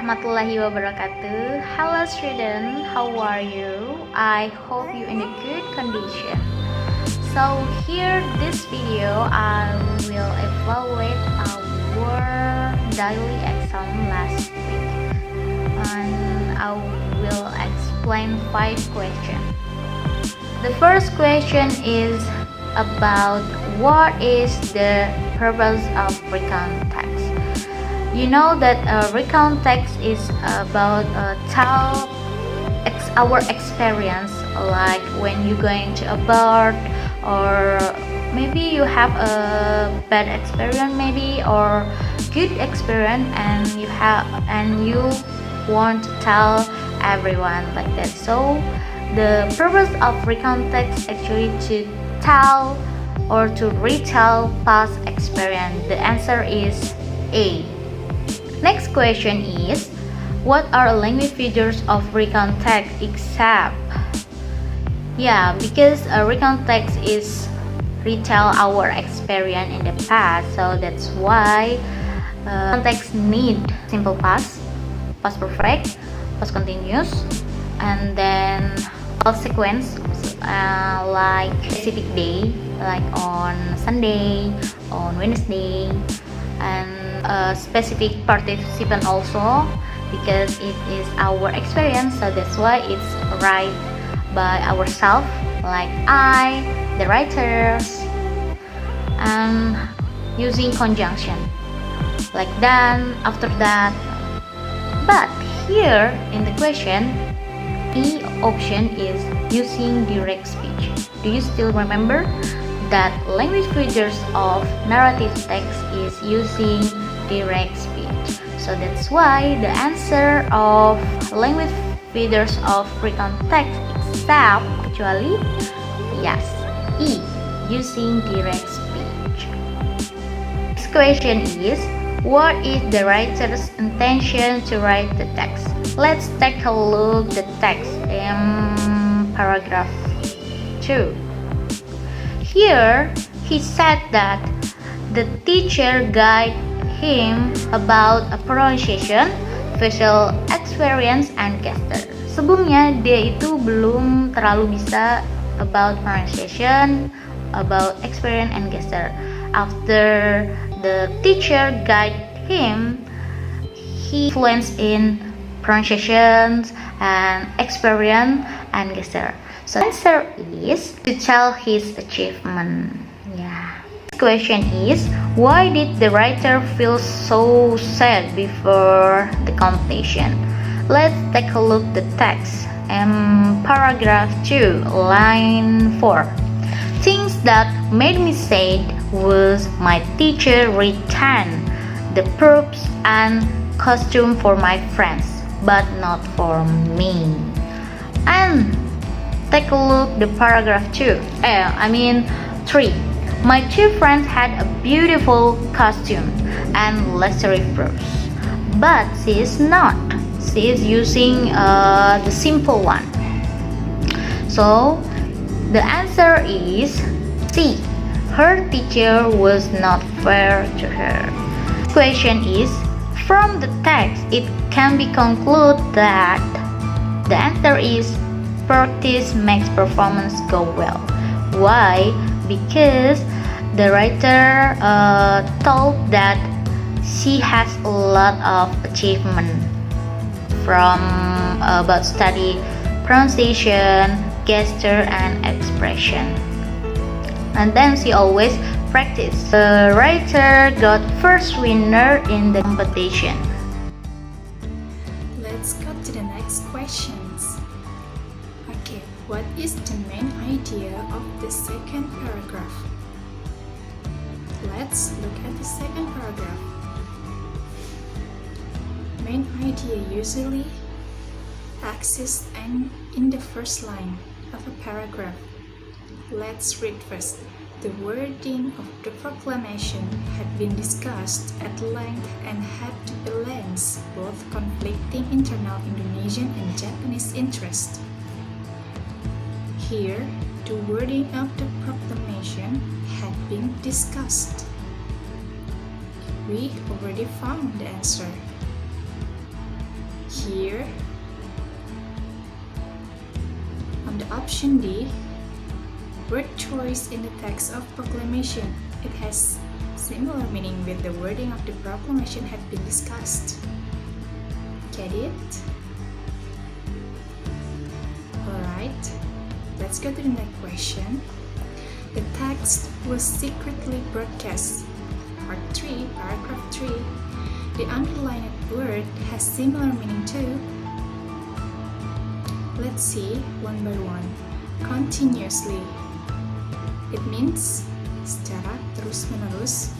warahmatullahi wabarakatuh. Hello student, how are you? I hope you in a good condition. So here this video I will evaluate our daily exam last week, and I will explain 5 questions. The first question is about what is the purpose of recount text. You know that recount text is about tell our experience, like when you're going to a bar, or maybe you have a bad experience, maybe, or good experience, and you want to tell everyone like that. So the purpose of recount text actually to tell or to retell past experience. The answer is A. Next question is, what are language features of recount text except? Yeah, because recount text is retell our experience in the past, so that's why text need simple past, past perfect, past continuous, and then all sequence like specific day, like on Sunday, on Wednesday, and specific participant also, because it is our experience, so that's why it's right by ourselves, like I, the writers, and using conjunction like then, after that. But here in the question, the option is using direct speech. Do you still remember that language features of narrative text is using direct speech? So that's why the answer of language features of recount text except actually, yes, E, using direct speech. Next question is, what is the writer's intention to write the text? Let's take a look the text in paragraph 2. Here he said that the teacher guided him about a pronunciation, facial experience, and gesture. Sebelumnya dia itu belum terlalu bisa about pronunciation, about experience and gesture. After the teacher guided him, he fluent in pronunciation and experience and gesture. So the answer is to tell his achievement. Yeah. Question is, why did the writer feel so sad before the completion? Let's take a look the text in paragraph 2, line 4. Things that made me sad was my teacher returned the props and costume for my friends, but not for me. And take a look the paragraph 3. My 2 friends had a beautiful costume and luxury props, but she is not. She is using the simple one. So the answer is C. Her teacher was not fair to her. Question is, from the text it can be concluded that the answer is practice makes performance go well. Why? Because the writer told that she has a lot of achievement from about study pronunciation, gesture, and expression, and then she always practice. The writer got first winner in the competition. Let's go to the next questions. Okay, what is the main idea of the second paragraph? Let's look at the second paragraph. Main idea usually exists in the first line of a paragraph. Let's read first. The wording of the proclamation had been discussed at length and had to balance both conflicting internal Indonesian and Japanese interests. Here, the wording of the proclamation had been discussed. We already found the answer. Here, on the option D, word choice in the text of proclamation. It has similar meaning with the wording of the proclamation had been discussed. Get it? Alright, let's go to the next question. The text was secretly broadcast. Part 3, paragraph 3. The underlined word has similar meaning too. Let's see one by one. Continuously. It means secara terus-menerus.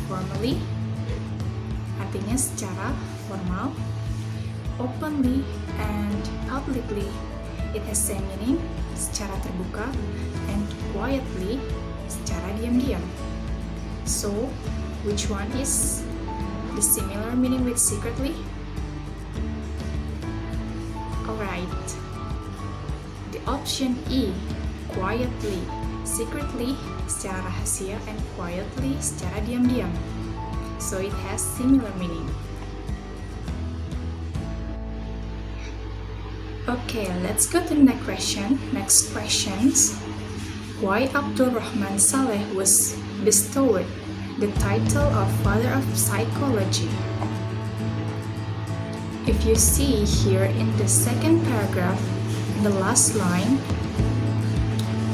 Formally, artinya secara formal. Openly and publicly, it has same meaning, secara terbuka, and quietly, secara diam-diam. So, which one is the similar meaning with secretly? Alright, the option E, quietly, secretly, secara rahasia, and quietly, secara diam-diam. So it has similar meaning. Okay, let's go to the next question. Next questions. Why Abdul Rahman Saleh was bestowed the title of Father of Psychology? If you see here in the second paragraph, in the last line,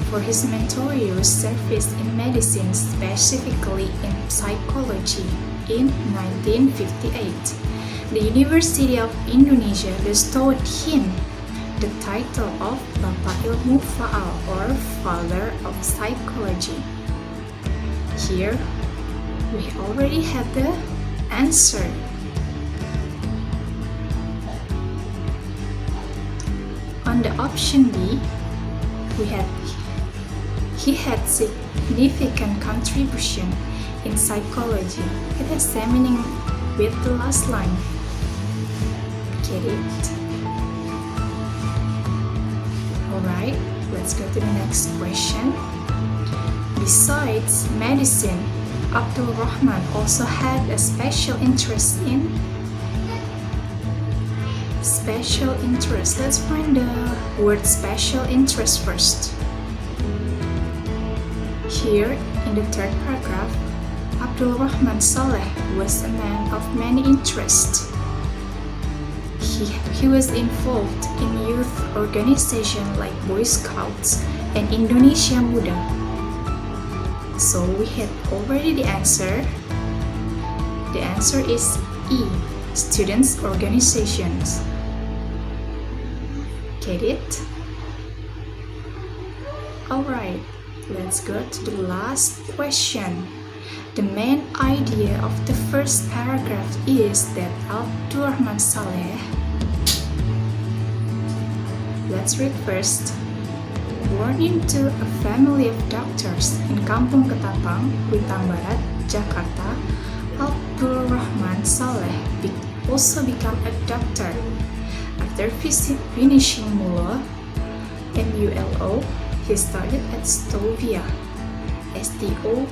for his meritorious service in medicine, specifically in psychology, in 1958, the University of Indonesia bestowed him the title of Bapak Ilmu Faal or Father of Psychology. Here, we already have the answer. On the option B, he had significant contribution in psychology. It has same meaning with the last line. Get it? Alright, let's go to the next question. Besides medicine, Abdul Rahman also had a special interest. Let's find the word special interest first. Here, in the third paragraph, Abdul Rahman Saleh was a man of many interests. He was involved in youth organizations like Boy Scouts and Indonesia Muda. So we had already the answer. The answer is E, students' organizations. Get it? Alright, let's go to the last question. The main idea of the first paragraph is that Abdul Rahman Saleh, let's read first. Born into a family of doctors in Kampung Ketapang, Kuitang Barat, Jakarta, Abdul Rahman Saleh also became a doctor. After finishing MULO, MULO, he studied at Stovia, STOVIA.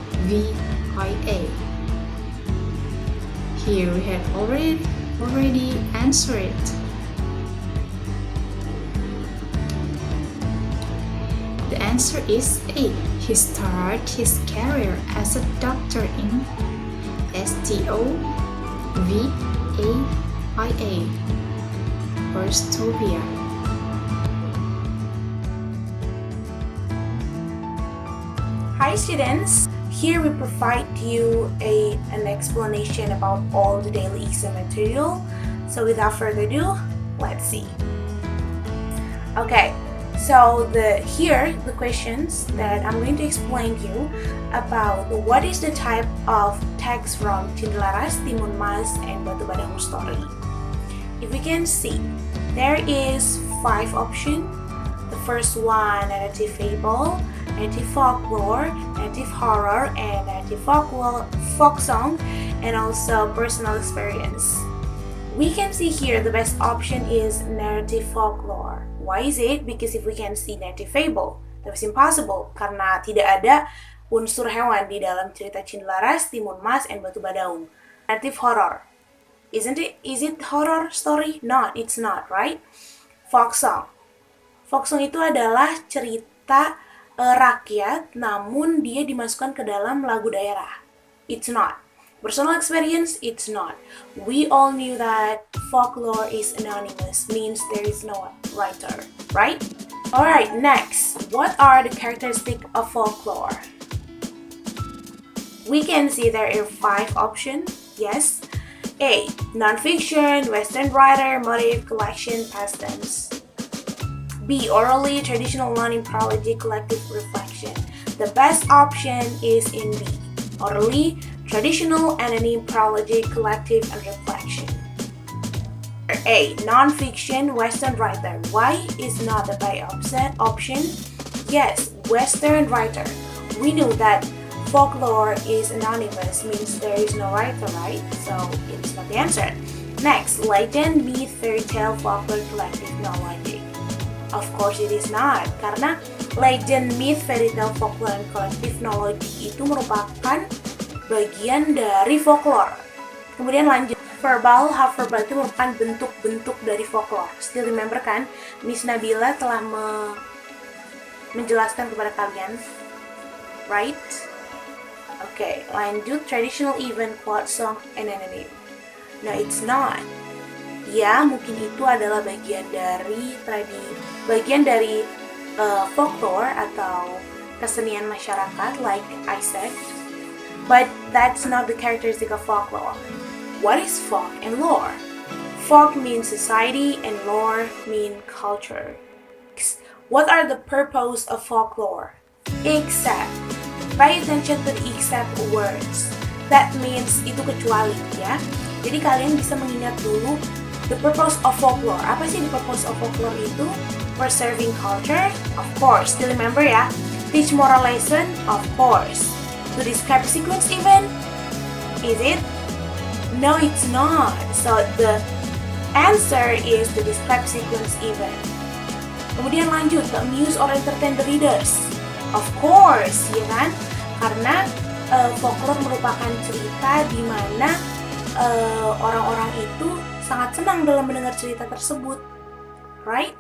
Here we had already answered it. The answer is A. He started his career as a doctor in STOVIA or Stovia. Hi students! Here we provide you an explanation about all the daily exam material. So without further ado, let's see. Okay, so here the questions that I'm going to explain to you about what is the type of text from Cindelaras, Timun Mas, and Batu Badang story. If we can see, there is 5 options. The first one, narrative fable, narrative folklore, narrative horror, and narrative folk song, and also personal experience. We can see here the best option is narrative folklore. Why is it? Because if we can see narrative fable, that was impossible karena tidak ada unsur hewan di dalam cerita Cindelaras, Timun Mas, and Batu Badaung. Narrative horror. Isn't it? Is it horror story? Not, it's not, right? Folk song. Folk song itu adalah cerita rakyat, namun dia dimasukkan ke dalam lagu daerah. It's not. Personal experience? It's not. We all knew that folklore is anonymous, means there is no writer, right? Alright, next. What are the characteristics of folklore? We can see there are 5 options. Yes. A. Non-fiction, Western writer, motif, collection, past tense. B. Orally, traditional learning, prology, collective reflection. The best option is in B. Orally, traditional, anonym, prology, collective, and reflection. A. Non-fiction, Western writer. Why is not the right option? Yes, Western writer. We know that folklore is anonymous, means there is no writer, right? So it's not the answer. Next, legend, myth, fairy tale, folklore, collective, knowledge. Of course it is not, karena legend, myth, fairy tale, folklore, and collective knowledge itu merupakan bagian dari folklore. Kemudian lanjut, verbal, half verbal itu merupakan bentuk-bentuk dari folklore. Still remember kan, Miss Nabila telah menjelaskan kepada kalian, right? Oke, lanjut, traditional event, quote, song, and anonym. No, it's not. Ya, mungkin itu adalah bagian dari folklore atau kesenian masyarakat, like I said. But that's not the characteristic of folklore. What is folk and lore? Folk means society and lore means culture. What are the purpose of folklore? Except. Pay attention to the except words. That means itu kecuali, ya. Jadi kalian bisa mengingat dulu the purpose of folklore. Apa sih the purpose of folklore itu? Preserving culture, of course. Still remember ya. Teach moral lesson, of course. To describe sequence event, is it? No, it's not. So the answer is to describe sequence event. Kemudian lanjut, to amuse or entertain the readers. Of course, ya kan? Karena folklore merupakan cerita di mana orang-orang itu sangat senang dalam mendengar cerita tersebut, right?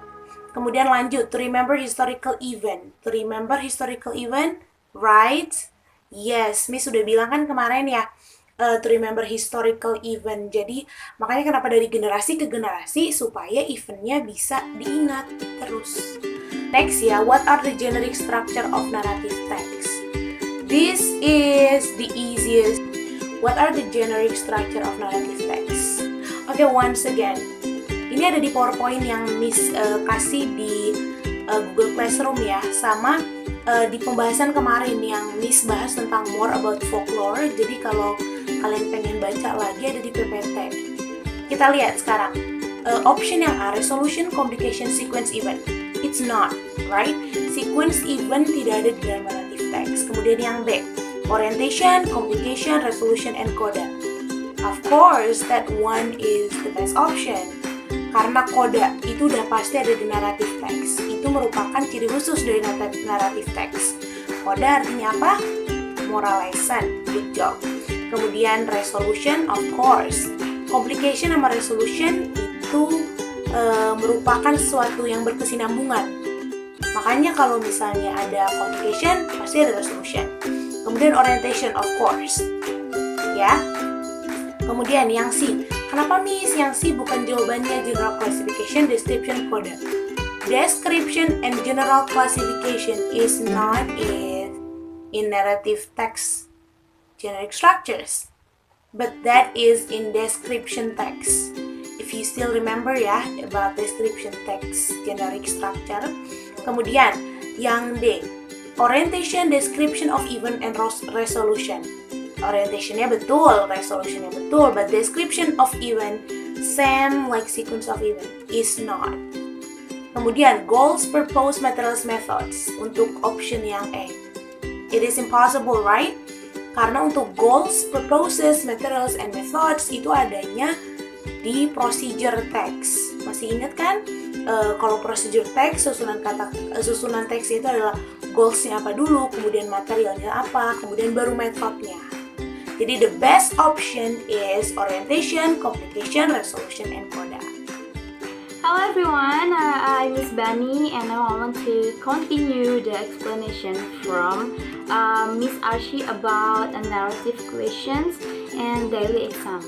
Kemudian lanjut, to remember historical event. To remember historical event, right? Yes, Miss sudah bilang kan kemarin ya, to remember historical event. Jadi makanya kenapa dari generasi ke generasi supaya eventnya bisa diingat terus. Next ya, what are the generic structure of narrative text? This is the easiest. What are the generic structure of narrative text? Okay, once again, ini ada di PowerPoint yang Miss kasih di Google Classroom ya, sama di pembahasan kemarin yang Miss bahas tentang more about folklore. Jadi kalau kalian pengen baca lagi ada di PPT. Kita lihat sekarang. Option yang A, resolution, communication, sequence, event. It's not, right? Sequence event tidak ada di dalam narrative text. Kemudian yang B, orientation, communication, resolution, and coda. Of course, that one is the best option. Karena coda itu udah pasti ada di narrative text. Itu merupakan ciri khusus dari narrative text. Coda artinya apa? Moral lesson. Good job. Kemudian resolution, of course. Complication sama resolution itu merupakan sesuatu yang berkesinambungan. Makanya kalau misalnya ada complication, pasti ada resolution. Kemudian orientation, of course. Ya. Kemudian yang C. Kenapa Miss yang C bukan jawabannya general classification, description, coda? Description and general classification is not in narrative text generic structures, but that is in description text. If you still remember ya about description text generic structure. Kemudian yang D, orientation, description of event, and resolution. Orientationnya betul, resolutionnya betul, but description of event same like sequence of event is not. Kemudian goals, purpose, materials, methods untuk option yang A. It is impossible, right? Karena untuk goals, purposes, materials, and methods itu adanya di procedure text. Masih ingat kan? Kalau procedure text, susunan teks itu adalah goalsnya apa dulu, kemudian materialnya apa, kemudian baru methodnya. Jadi the best option is orientation, communication, resolution, and CODA. Hello everyone, I'm Miss Bani and now I want to continue the explanation from Miss Archie about narrative questions and daily exam.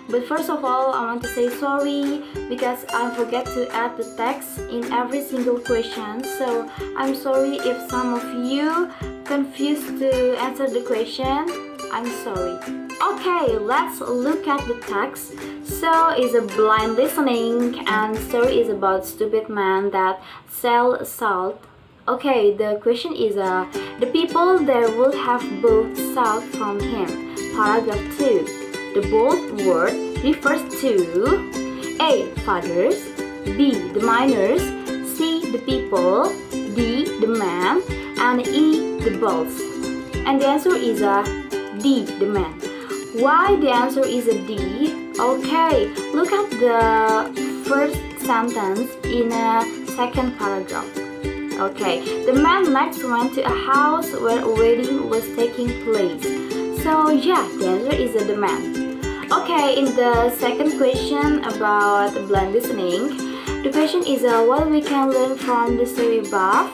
But first of all, I want to say sorry because I forget to add the text in every single question. So I'm sorry if some of you confused to answer the question. I'm sorry. Okay, let's look at the text. So is a blind listening and story is about stupid man that sell salt. Okay, the question is the people there will have bought salt from him. Paragraph 2. The bold word refers to A. Fathers, B. The miners, C. The people, D. The man, and E. The bulls. And the answer is D. The man. Why the answer is a D? Okay, look at the first sentence in a second paragraph. Okay, the man next went to a house where a wedding was taking place. So yeah, the answer is the man. Okay, in the second question about blind listening, the question is what we can learn from the story above.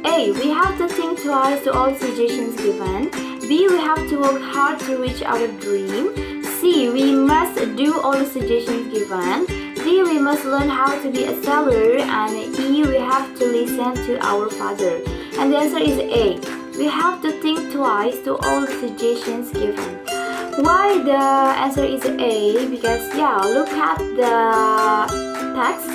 A. We have to think twice to all suggestions given. B. We have to work hard to reach our dream. C. We must do all the suggestions given. D. We must learn how to be a seller. And E. We have to listen to our father. And the answer is A. We have to think twice to all the suggestions given. Why the answer is A? Because yeah, look at the text.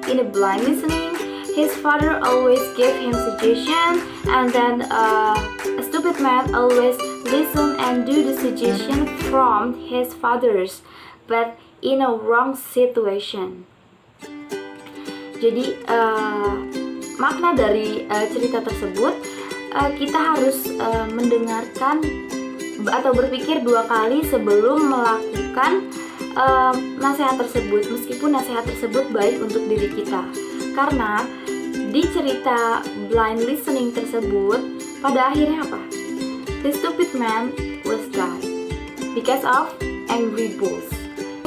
In a blind listening, his father always gave him suggestion, and then a stupid man always listen and do the suggestion from his fathers, but in a wrong situation. Jadi makna dari cerita tersebut, kita harus mendengarkan atau berpikir dua kali sebelum melakukan nasihat tersebut, meskipun nasihat tersebut baik untuk diri kita. Karena di cerita blind listening tersebut, pada akhirnya apa? The stupid man was died because of angry bulls.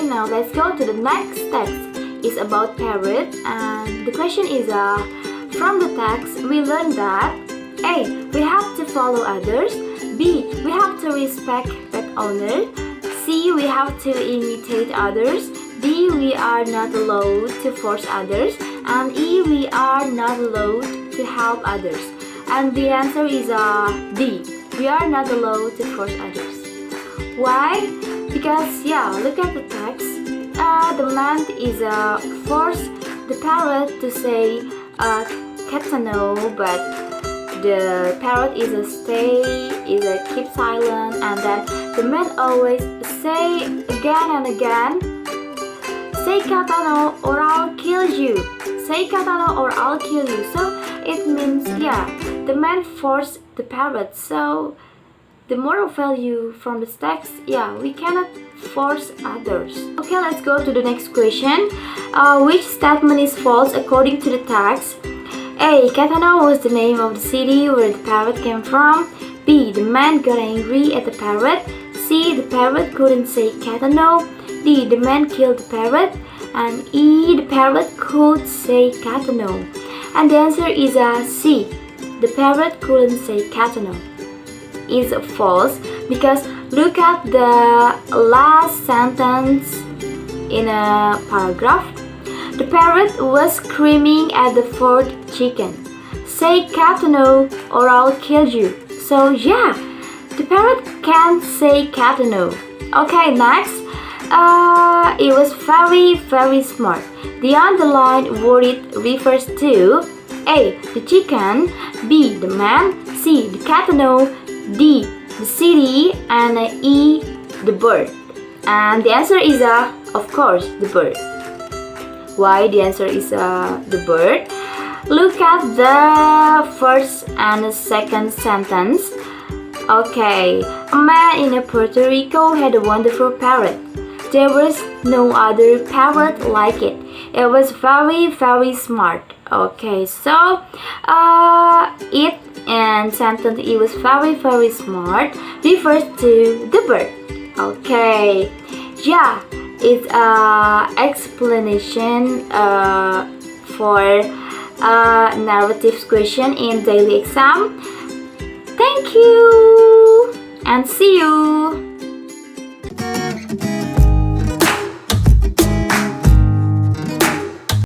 Now let's go to the next text. It's about parrot, and the question is from the text we learn that A. We have to follow others. B. We have to respect pet owner. C. We have to imitate others. D. We are not allowed to force others. And E. We are not allowed to help others. And the answer is D. We are not allowed to force others. Why? Because yeah, look at the text. The man is force the parrot to say Katano, but the parrot is keep silent, and then the man always say again and again, say Katano or I'll kill you. Say Katano or I'll kill you. So it means yeah, the man forced the parrot. So the moral value from this text, yeah, we cannot force others. Okay, let's go to the next question. Which statement is false according to the text? A. Katano was the name of the city where the parrot came from. B. The man got angry at the parrot. C. The parrot couldn't say Katano. D. The man killed the parrot. And E. The parrot could say Katano. And the answer is C. The parrot couldn't say Katano. Is false because look at the last sentence in a paragraph. The parrot was screaming at the fourth chicken, say Katano or I'll kill you. So yeah, the parrot can't say Katano. Okay, next. It was very, very smart. The underlined word refers to A. The chicken, B. The man, C. The Katano, D. The city, and E. The bird. And the answer is of course, the bird. Why the answer is the bird? Look at the first and the second sentence. Okay, a man in Puerto Rico had a wonderful parrot. There was no other parrot like it. It was very, very smart. Okay, so it and sentence it was very, very smart refers to the bird. Okay, yeah, it's explanation for narrative question in daily exam. Thank you and see you.